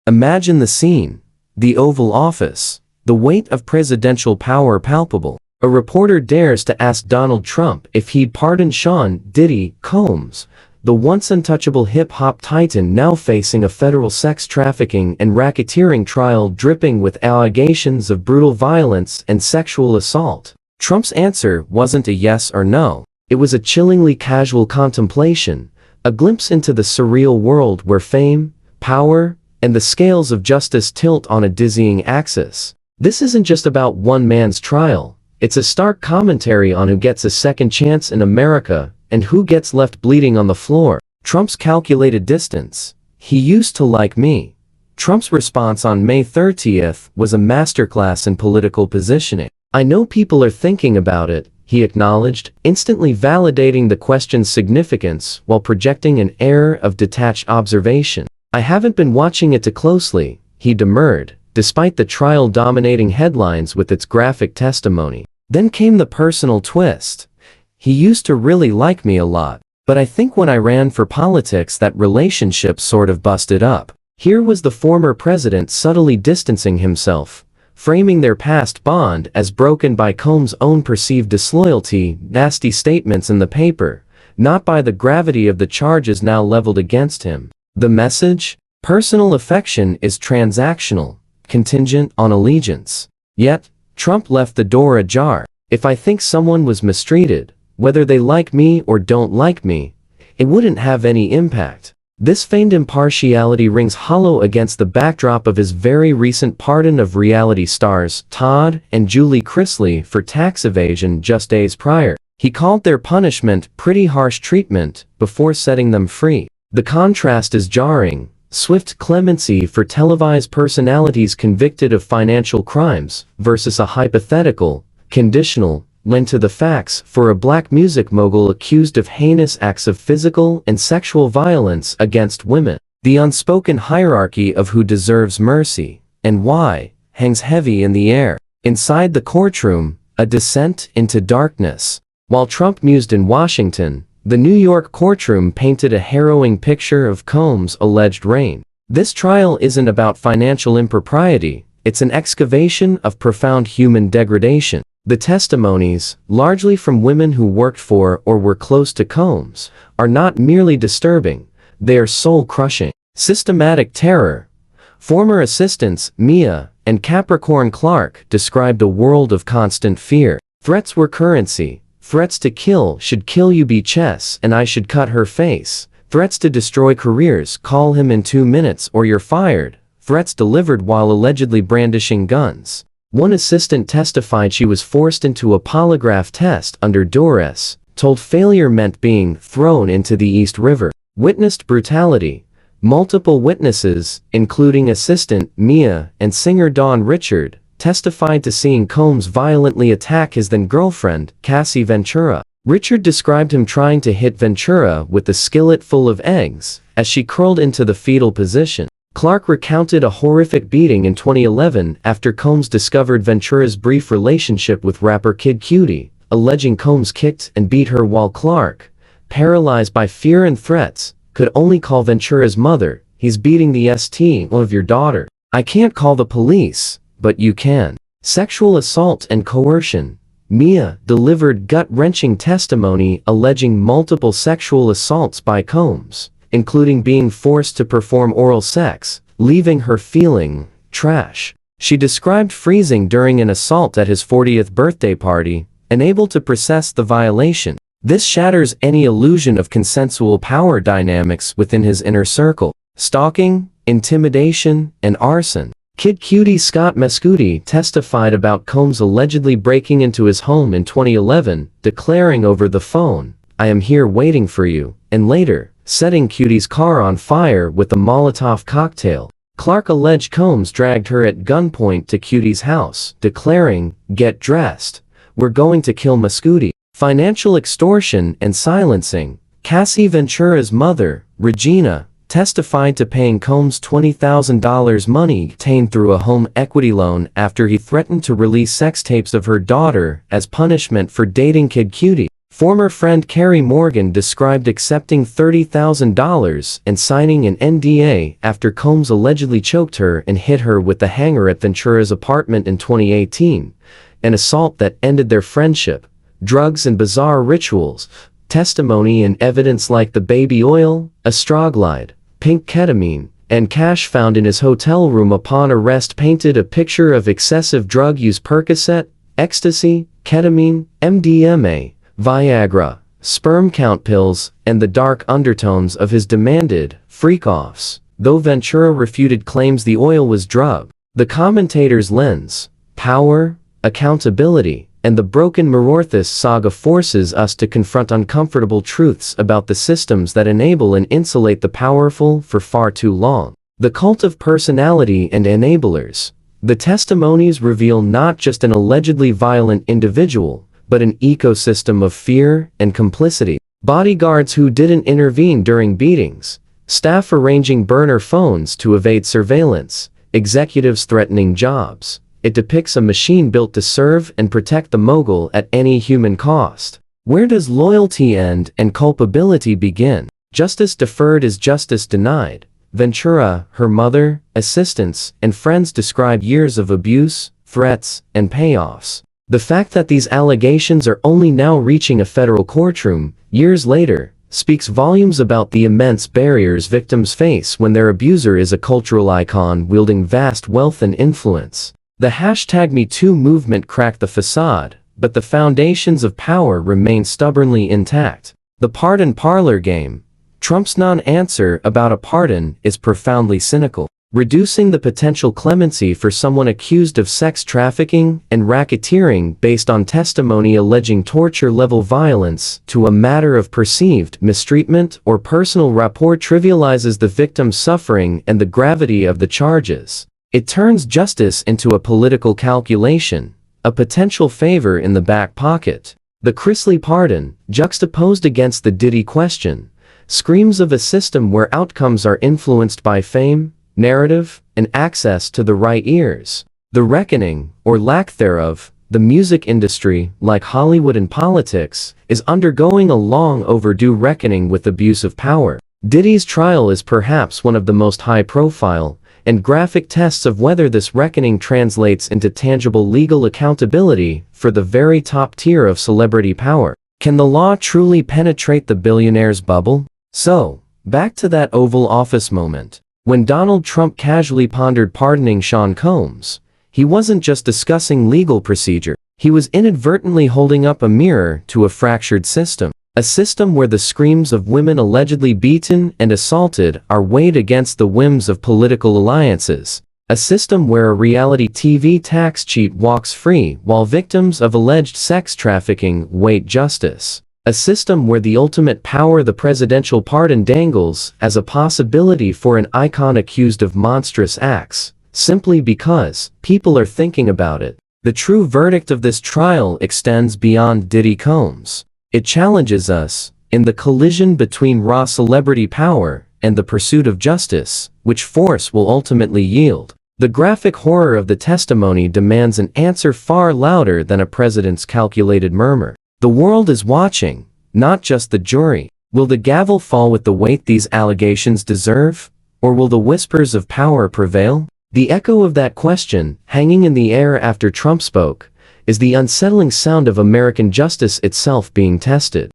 Imagine the scene. The Oval Office. The weight of presidential power palpable. A reporter dares to ask Donald Trump if he'd pardon Sean "Diddy" Combs, the once untouchable hip-hop titan now facing a federal sex trafficking and racketeering trial dripping with allegations of brutal violence and sexual assault. Trump's answer wasn't a yes or no. It was a chillingly casual contemplation, a glimpse into the surreal world where fame, power, and the scales of justice tilt on a dizzying axis. This isn't just about one man's trial. It's a stark commentary on who gets a second chance in America and who gets left bleeding on the floor. Trump's calculated distance. He used to like me. Trump's response on May 30th was a masterclass in political positioning. I know people are thinking about it, he acknowledged, instantly validating the question's significance while projecting an air of detached observation. I haven't been watching it too closely, he demurred, despite the trial dominating headlines with its graphic testimony. Then came the personal twist. He used to really like me a lot, but I think when I ran for politics that relationship sort of busted up. Here was the former president subtly distancing himself, framing their past bond as broken by Combs' own perceived disloyalty, nasty statements in the paper, not by the gravity of the charges now leveled against him. The message? Personal affection is transactional, contingent on allegiance. Yet, Trump left the door ajar. If I think someone was mistreated, whether they like me or don't like me, it wouldn't have any impact. This feigned impartiality rings hollow against the backdrop of his very recent pardon of reality stars Todd and Julie Chrisley for tax evasion just days prior. He called their punishment pretty harsh treatment before setting them free. The contrast is jarring. Swift clemency for televised personalities convicted of financial crimes versus a hypothetical, conditional, lent to the facts for a black music mogul accused of heinous acts of physical and sexual violence against women. The unspoken hierarchy of who deserves mercy, and why, hangs heavy in the air. Inside the courtroom, a descent into darkness. While Trump mused in Washington, the New York courtroom painted a harrowing picture of Combs' alleged reign. This trial isn't about financial impropriety, it's an excavation of profound human degradation. The testimonies, largely from women who worked for or were close to Combs, are not merely disturbing, they are soul-crushing. Systematic terror. Former assistants, Mia and Capricorn Clark, described a world of constant fear. Threats were currency. Threats to kill should kill you be chess and I should cut her face. Threats to destroy careers, call him in 2 minutes or you're fired. Threats delivered while allegedly brandishing guns. One assistant testified she was forced into a polygraph test under duress, told failure meant being thrown into the East River. Witnessed brutality. Multiple witnesses, including assistant Mia and singer Dawn Richard, testified to seeing Combs violently attack his then-girlfriend, Cassie Ventura. Richard described him trying to hit Ventura with a skillet full of eggs, as she curled into the fetal position. Clark recounted a horrific beating in 2011 after Combs discovered Ventura's brief relationship with rapper Kid Cudi, alleging Combs kicked and beat her while Clark, paralyzed by fear and threats, could only call Ventura's mother. He's beating the st of your daughter. I can't call the police, but you can. Sexual assault and coercion. Mia delivered gut-wrenching testimony alleging multiple sexual assaults by Combs, including being forced to perform oral sex, leaving her feeling trash. She described freezing during an assault at his 40th birthday party, unable to process the violation. This shatters any illusion of consensual power dynamics within his inner circle. Stalking, intimidation, and arson. Kid Cudi Scott Mescudi testified about Combs allegedly breaking into his home in 2011, declaring over the phone, "I am here waiting for you," and later, setting Cudi's car on fire with a Molotov cocktail. Clark alleged Combs dragged her at gunpoint to Cudi's house, declaring, "Get dressed. We're going to kill Mescudi." Financial extortion and silencing. Cassie Ventura's mother, Regina, testified to paying Combs $20,000 money obtained through a home equity loan after he threatened to release sex tapes of her daughter as punishment for dating Kid Cudi. Former friend Carrie Morgan described accepting $30,000 and signing an NDA after Combs allegedly choked her and hit her with the hanger at Ventura's apartment in 2018, an assault that ended their friendship. Drugs and bizarre rituals, testimony and evidence like the baby oil, astroglide, pink ketamine, and cash found in his hotel room upon arrest painted a picture of excessive drug use: Percocet, ecstasy, ketamine, MDMA, Viagra, sperm count pills, and the dark undertones of his demanded freak-offs. Though Ventura refuted claims the oil was drug, the commentator's lens, power, accountability, and the broken Maorthus saga forces us to confront uncomfortable truths about the systems that enable and insulate the powerful for far too long. The cult of personality and enablers. The testimonies reveal not just an allegedly violent individual, but an ecosystem of fear and complicity. Bodyguards who didn't intervene during beatings, staff arranging burner phones to evade surveillance, executives threatening jobs. It depicts a machine built to serve and protect the mogul at any human cost. Where does loyalty end and culpability begin? Justice deferred is justice denied. Ventura, her mother, assistants, and friends describe years of abuse, threats, and payoffs. The fact that these allegations are only now reaching a federal courtroom, years later, speaks volumes about the immense barriers victims face when their abuser is a cultural icon wielding vast wealth and influence. The #MeToo movement cracked the facade, but the foundations of power remain stubbornly intact. The pardon parlor game. Trump's non-answer about a pardon is profoundly cynical, reducing the potential clemency for someone accused of sex trafficking and racketeering based on testimony alleging torture-level violence to a matter of perceived mistreatment or personal rapport trivializes the victim's suffering and the gravity of the charges. It turns justice into a political calculation, a potential favor in the back pocket. The Chrisley pardon, juxtaposed against the Diddy question, screams of a system where outcomes are influenced by fame, narrative, and access to the right ears. The reckoning, or lack thereof, the music industry, like Hollywood and politics, is undergoing a long overdue reckoning with abuse of power. Diddy's trial is perhaps one of the most high-profile and graphic tests of whether this reckoning translates into tangible legal accountability for the very top tier of celebrity power. Can the law truly penetrate the billionaire's bubble? So, back to that Oval Office moment. When Donald Trump casually pondered pardoning Sean Combs, he wasn't just discussing legal procedure, he was inadvertently holding up a mirror to a fractured system. A system where the screams of women allegedly beaten and assaulted are weighed against the whims of political alliances. A system where a reality TV tax cheat walks free while victims of alleged sex trafficking wait justice. A system where the ultimate power, the presidential pardon, dangles as a possibility for an icon accused of monstrous acts, simply because people are thinking about it. The true verdict of this trial extends beyond Diddy Combs. It challenges us, in the collision between raw celebrity power and the pursuit of justice, which force will ultimately yield. The graphic horror of the testimony demands an answer far louder than a president's calculated murmur. The world is watching, not just the jury. Will the gavel fall with the weight these allegations deserve? Or will the whispers of power prevail? The echo of that question, hanging in the air after Trump spoke, is the unsettling sound of American justice itself being tested.